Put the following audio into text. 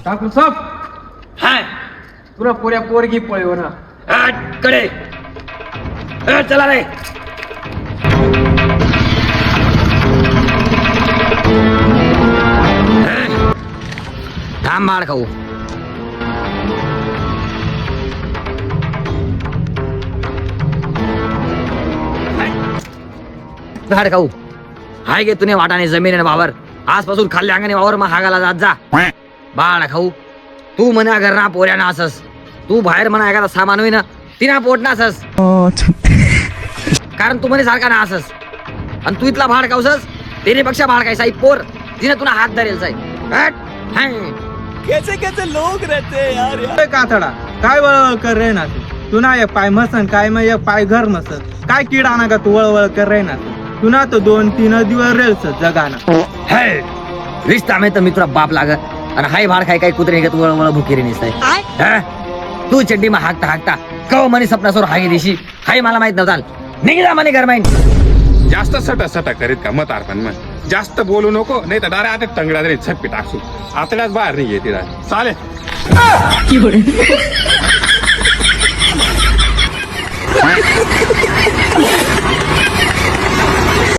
ठाकूर साहेब हाय पुरा पुऱ्या पोरगी पळेवर कडे चला रे. थांब बाळ खाऊ. भाड खाऊ हाय गे तुने वाटाने जमीन वावर आजपासून खाल्ल्या अंगाने वावर मग हागाला जात जा. बाळ खाऊ तू म्हणा घरना पोऱ्याना असस तू बाहेर म्हणा एखादा सामान होईना तिना पोट नासस कारण तू म्हणे सारखा ना असस आणि तू इथला भाड खाऊसस तेनेपेक्षा भाड खायचा पोर तिने तुला हात धरेल साई. कैसे कैसे लोग रहते हैं यार. कातडा काय वळवळ कर रे ना तू ना एक पाय मसन काय मग एक पाय घर मसन काय किडा ना का तू वळवळ कर रे ना तू ना तो 2-3 दिवस रेलस जगाना हे रिश्ता में तर मी तुला बाप लागत आणि हाय भाड खाय काय कुत्रे निघत वळ भुकेरी निसताय. तू चड्डी मा हाकता हाकता कव म्हणे सपनासोर हाय दिशी हाय मला माहित नव्हता निघा म्हणे घर माहीत. जास्त सटा करीत का मत अर्पण मग जास्त बोलू नको नाही तर डारे आता टंगडा तरी छप्पी टाकू आतड्यात बाहेर नाही येते चालेल. की